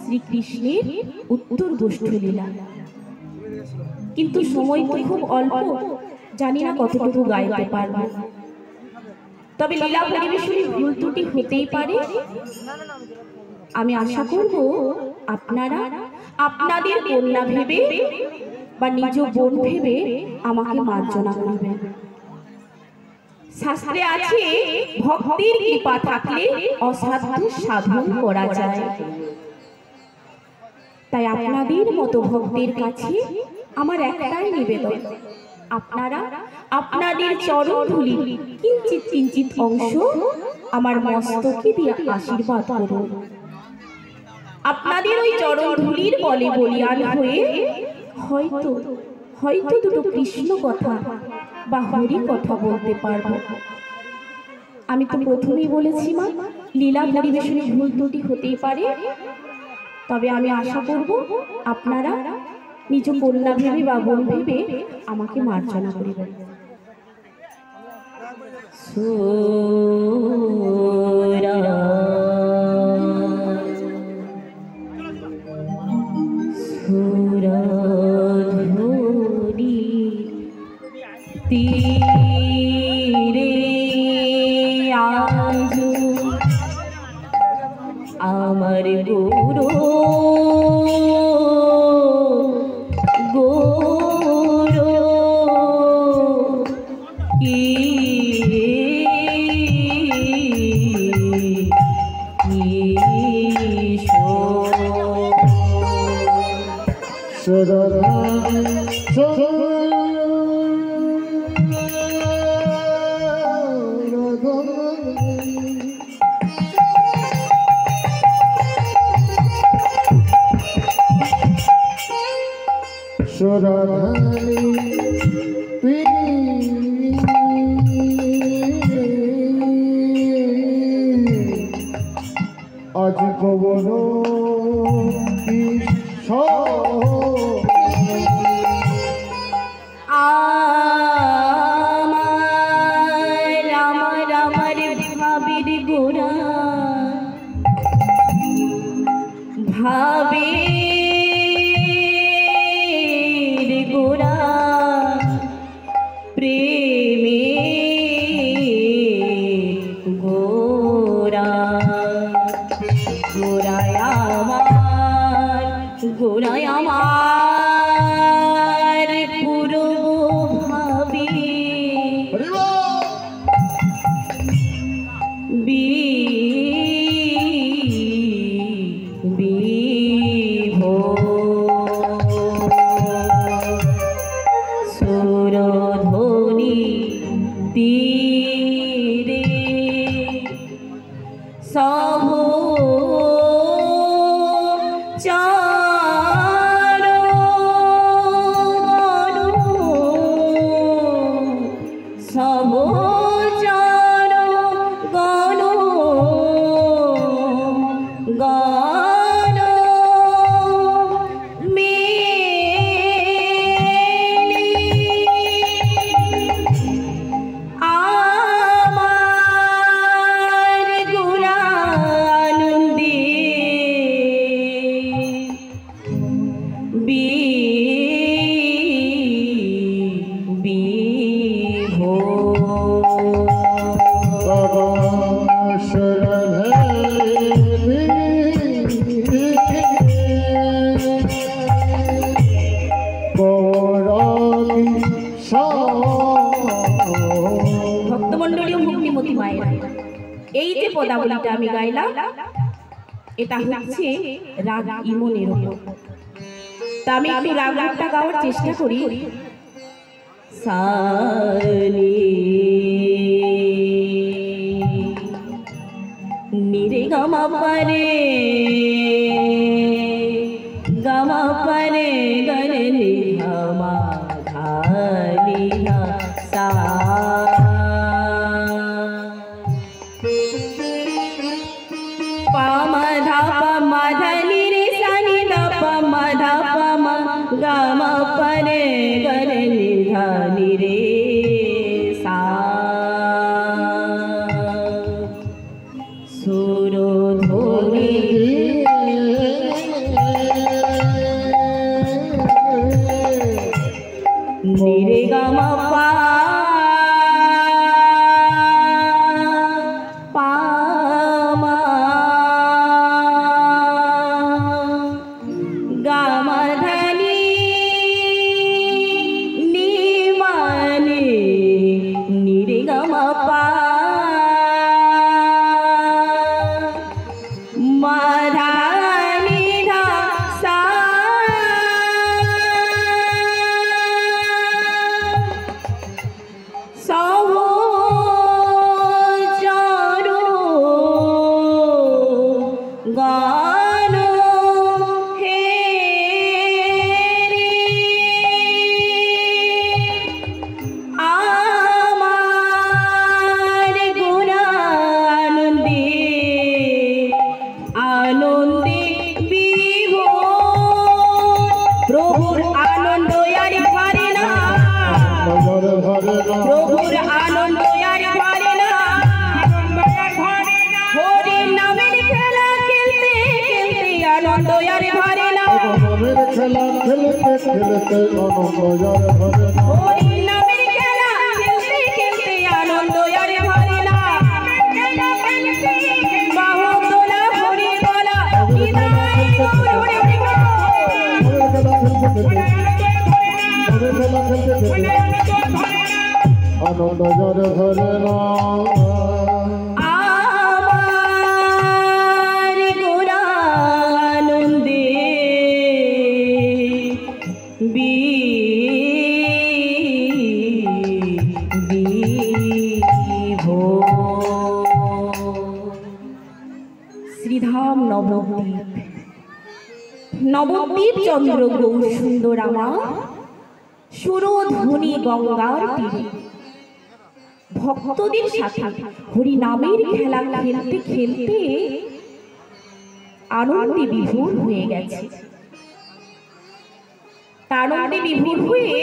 শ্রীকৃষ্ণের উত্তর গোষ্ঠী লীলা। কিন্তু সময় তো খুব অল্প, জানি না কতটুকু গাইতে পারবো। তবে লীলা পরিবেশনে ভুল ত্রুটি হতেই পারে। আমি আশা করব আপনারা আপনাদের কন্যা ভেবে বা নিজ বোন ভেবে আমাকে মার্জনা করবেন। শাস্ত্রে আছে ভক্তির কৃপা থাকলে অসাধ্য সাধন করা যায়। তাই আপনাদের মতো ভক্তের কাছে আমার একটাই নিবেদন, আপনারা আপনাদের চরণ ধুলি কিঞ্চিত কিঞ্চিত অংশ আমার মস্তকে দিয়ে আশীর্বাদ করুন। আপনাদের ওই চরণ ধুলির বলে বলিয়ান হয়ে হয়তো হয়তো দুটো কৃষ্ণ কথা বা হরি কথা বলতে পারবো। আমি তো প্রথমেই বলেছি মা, লীলা পরিবেশনে ভুল ত্রুটি হতেই পারে। তবে আমি আশা করব আপনারা নিজ কন্যা ভেবে বা বোন ভেবে আমাকে মার্জনা করিবেন। আমার গুরু গুরু কি আজ কবর আমার ভাবির গোড়া ভাবির গোড়া প্রেমে গোড়া গোড়ায় আমার পুরো ভাবি সুরধ্বনি তীরে সব ভক্তমণ্ডলীয় ভক্তিমতী মায়ের এই যে পদাবলীটা আমি গাইলাম, এটা হচ্ছে রাগ ইমনের উপর। তা আমি একটু রাগটা গাওয়ার চেষ্টা করি। সানি নিরে গামা পারে গরে নি গামা ধানি না সা পামা ধা পামা ধানি রে সানি দা পামা ধা পামা গামা পারে গরে নি ধানি রে সা সুরধ্বনি নামের খেলা খেলতে খেলতে আনন্দ আর ধরে না। ওই নামের খেলা খেলতে খেলতে আনন্দ আর ভরে না। বাহু তোলা হরি বলা বিদায় গৌর হরি হরি বল। আনন্দ আর ধরে না। আমার গোরানন্দে শ্রীধাম নবদ্বীপ, নবদ্বীপ চন্দ্র গৌর সুন্দর আমার সুরধ্বনি গঙ্গার তীরে ভক্তদের সাথে হরি নামের খেলা খেলতে খেলতে আনন্দে বিভোর হয়ে গেছে। আনন্দে বিভোর হয়ে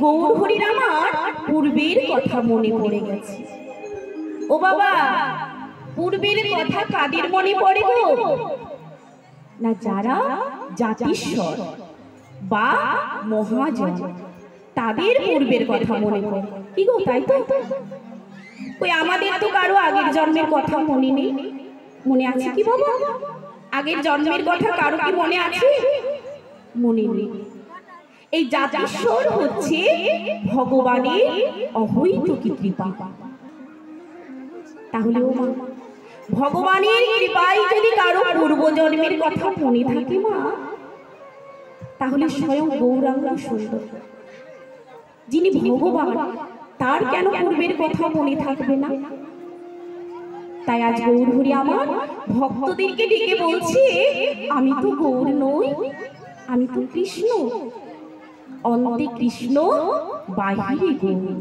গৌর হরির আমার পূর্বের কথা মনে পড়ে গেছে। ও বাবা, পূর্বের কথা কাদের মনে পড়ে গো? না যারা জাতিস্বর বা মহাজন তাদের পূর্বের কথা মনে পড়ে। কি গো, তাই তো? ওই আমাদের তো কারো আগের জন্মের কথা মনে নেই। মনে আছে কি বাবা? আগের জন্মের কথা কারো কি মনে আছে? মনে নেই। এই জাতিস্বর হচ্ছে ভগবানের অহৈতুকী কৃপা। তাহলে ও মা, ভগবানের কৃপায় যদি কারো পূর্বজন্মের কথা মনে থাকে মা, তাহলে স্বয়ং গৌরাঙ্গ সুন্দর যিনি ভগবান, তার কেন পূর্বের কথা মনে থাকবে না? তাই আজ গৌর হরি আমার ভক্তদেরকে ডেকে বলছে, আমি তো গৌর নই, আমি তো কৃষ্ণ। অন্তে কৃষ্ণ, বাহিরে গৌর।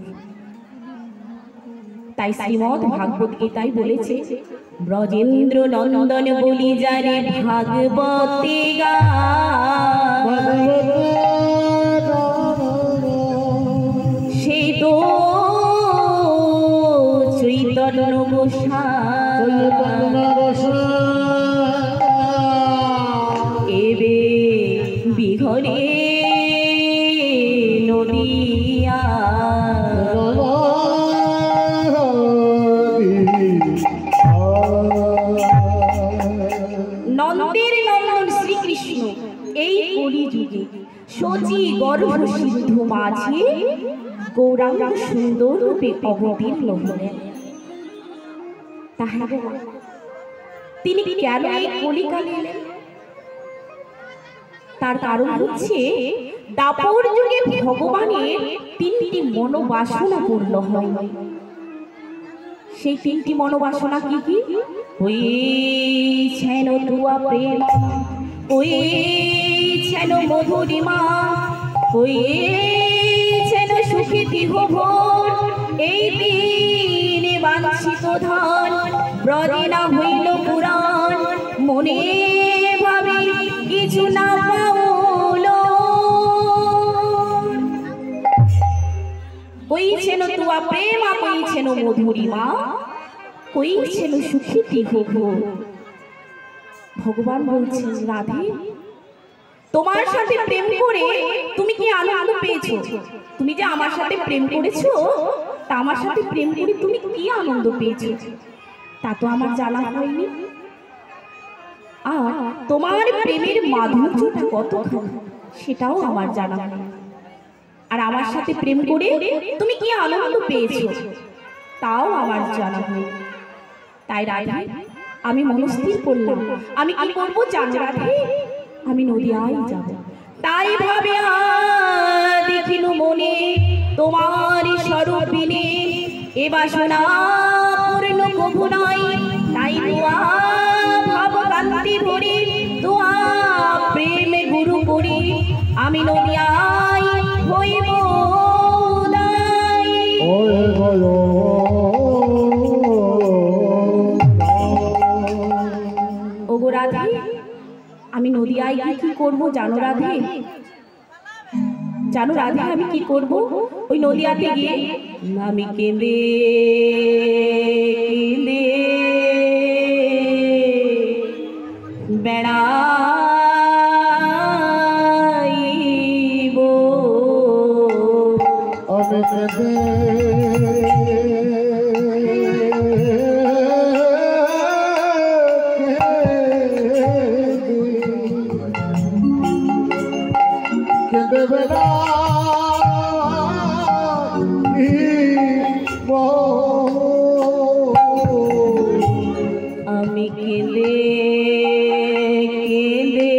তাই শ্রীমদ্ ভাগবত গীতায় বলেছে, ব্রজেন্দ্র নন্দন বলি যারে ভাগবতে গায়, সে তো চৈতন্য গোসাই। এবে বিঘরে নদিয়া নন্দের নন্দন শ্রীকৃষ্ণ এই কলিযুগে সচি গর্ভ সিদ্ধ মাঝে গৌরাঙ্গ সুন্দর রূপে অবতীর্ণ হলেন। তাহলে তিনি কেন এই কলিকালে এলেন? তার কারণ হচ্ছে দাপর যুগে ভগবানের তিনটি মনোবাসনা পূর্ণ হয়। সেই তিনটি মনোবাসনা কি কি? হয়েছেন তুয়া প্রেম, হয়েছেন মধুরিমা, হয়েছেন সুখী তিহভোর। এই তিন বাঞ্ছিত ধন ব্রজে না হইল পুরাণ, মনে ভাবে কিছু না পাউল। হইছেন তুয়া প্রেমা, হইছেন মধুরিমা, হইছেন সুখী তিহভোর। ভগবান বলছেন, রাধে তোমার সাথে প্রেম করে তুমি কি আনন্দ পেয়েছো? তুমি যে আমার সাথে প্রেম করেছো, তা আমার সাথে প্রেম করে তুমি কি আনন্দ পেয়েছো তা তো আমার জানা হয়নি। আর তোমার প্রেমের মাধুর্যটা কতখানি সেটাও আমার জানা হয়নি। আর আমার সাথে প্রেম করে তুমি কি আনন্দ পেয়েছো তাও আমার জানা হয়নি। তাই রাধে, আমি মনস্থির করলাম, আমি কি করবো জানো রাধে? আমি নদিয়ায় যাব। তাই ভাবে দেখিল মনে তোমার স্বরূপিণী, এ বাসনা পূর্ণ কভু নাই। তাই তোয়া ভাব কান্তি ভরি, তোয়া প্রেমে গুরু করি, আমি নদিয়ায় হইব উদয়। ওগো রাধে, আমি নদিয়ায় গিয়ে কি করবো জানো রাধে? জানো রাধে আমি কি করব? ওই নদিয়াতে গিয়ে আমি কেঁদে কেঁদে বেড়াবো। বেলা আমি কেঁদে কেঁদে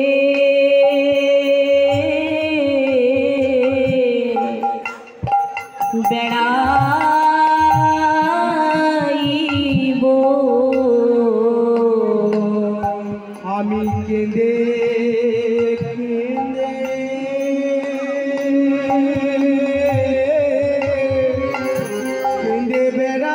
বেড়াইব আমি কেঁদে কেঁদে কেঁদে বেড়াইব।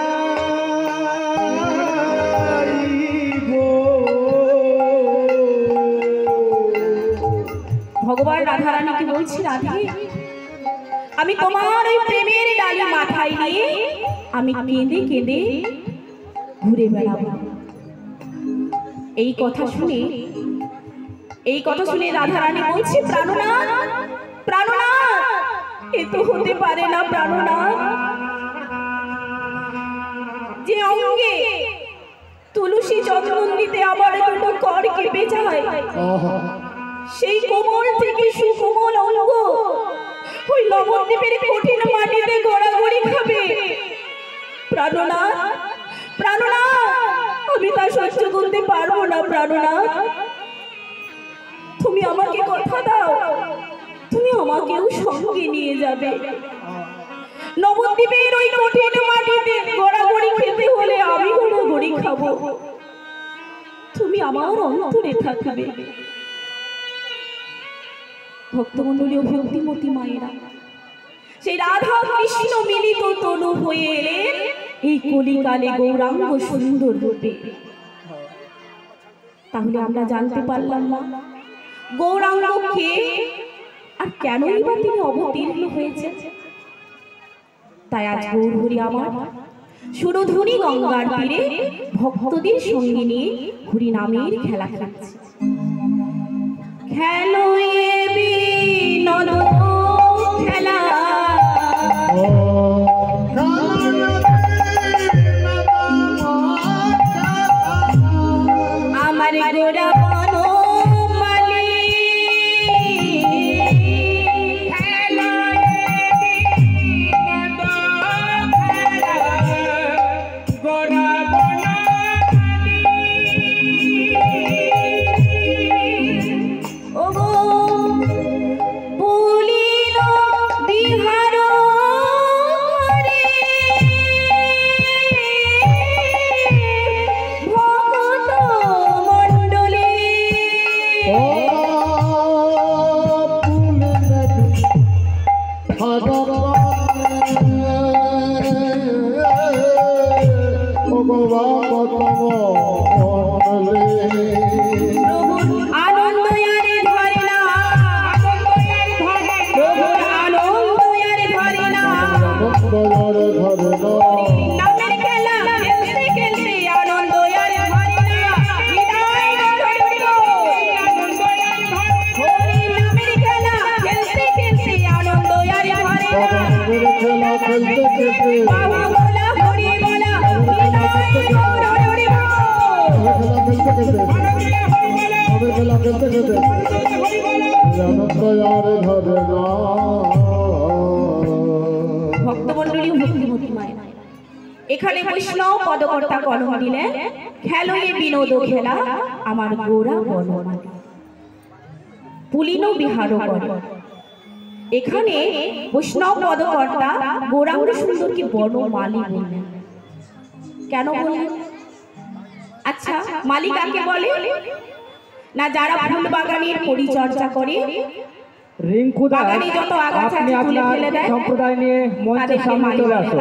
ভগবান রাধারানীকে বলছি, রাধে আমি তোমার ওই প্রেমের ডালি মাথায় নিয়ে আমি কেঁদে কেঁদে ঘুরে বেড়াবো। এই কথা শুনে রাধারানী বলছি, প্রাণনাথ প্রাণনাথ, এ তো হতে পারে না প্রাণনাথ, যে অঙ্গে তুলসী চন্দন দিতে আমার দুটো কর কেঁপে যায়, সেই কোমল থেকে সুকোমল অঙ্গ ওই নবদ্বীপের কঠিন মাটিতে গড়াগড়ি খাবে। প্রাণনাথ প্রাণনাথ, আমি তা সহ্য করতে পারবো না প্রাণনাথ, তুমি আমাকে কথা দাও, তুমি আমাকেও সঙ্গে নিয়ে যাবে। নবদ্বীপের ওই কঠিন মাটিতে গড়াগড়ি খেতে হলে আমি গড়াগড়ি খাবো, তুমি আমার অন্তরে থাকবে। ভক্তমণ্ডলী ও ভক্তিমতী মায়েরা, সেই রাধা কৃষ্ণ মিলিত তনু হয়ে এলেন এই কলিকালে গৌরাঙ্গ সুন্দর রূপে। তাহলে আমরা জানতে পারলাম না গৌরাঙ্গ কে আর কেনই বা তিনি অবতীর্ণ হয়েছে। তাই আজ গৌরহরি আমার সুরধুনী গঙ্গার তীরে ভক্তদের সঙ্গে নিয়ে হরি নামের খেলা খেলছে। খেলোয়ে বিনোদ খেলা আমার গোরা বনমালী, ভক্তমণ্ডলী ভক্তিমতী মায়েরা, এখানে বৈষ্ণব পদকর্তা কলম দিলেন, খেলোয়ে বিনোদ খেলা আমার গোরা বনমালী, পুলিন বিহার করে। এখানে বৈষ্ণব পদকর্তা গৌরাঙ্গ সুন্দরকে বনমালী বললেন। কেন বললেন? আচ্ছা, মালী কাকে বলে? না, যারা ফুল বাগানের পরিচর্যা করে, রিঙ্কু দাস, আপনি আপনার সম্প্রদায় নিয়ে মঞ্চের সামনে চলে আসুন।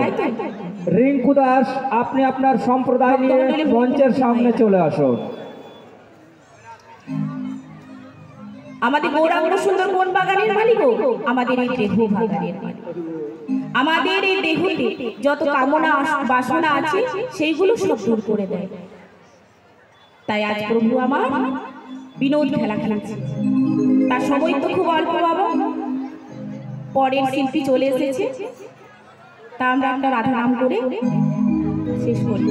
রিঙ্কু দাস, আপনি আপনার সম্প্রদায় নিয়ে মঞ্চের সামনে চলে আসুন। আমাদের গৌরাঙ্গ সুন্দর কোন বাগানের মালিক? আমাদের এই দেহ বাগানের মালিক। আমাদের এই দেহতে যত কামনা বাসনা আছে সেইগুলো সব দূর করে দেয়। তাই আজ প্রভু আমার বিনোদ খেলা খেলছে। তার সময় তো খুব অল্প বাবা, পরের শিল্পী চলে এসেছে, তা আমরা একটা রাধা নাম করে শেষ করি।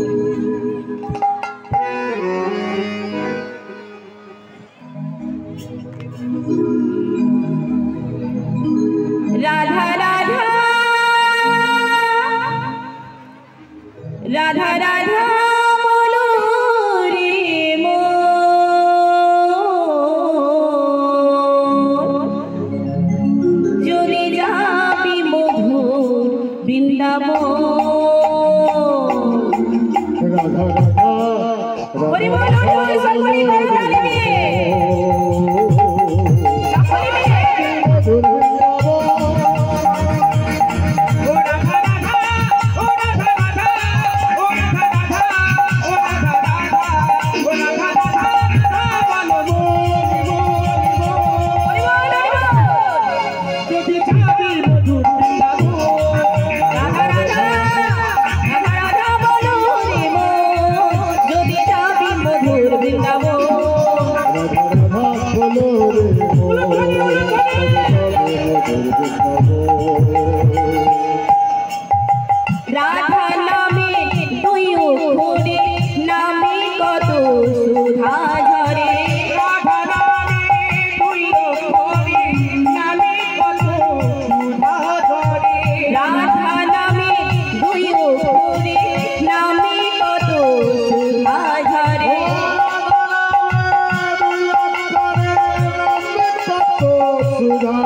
গান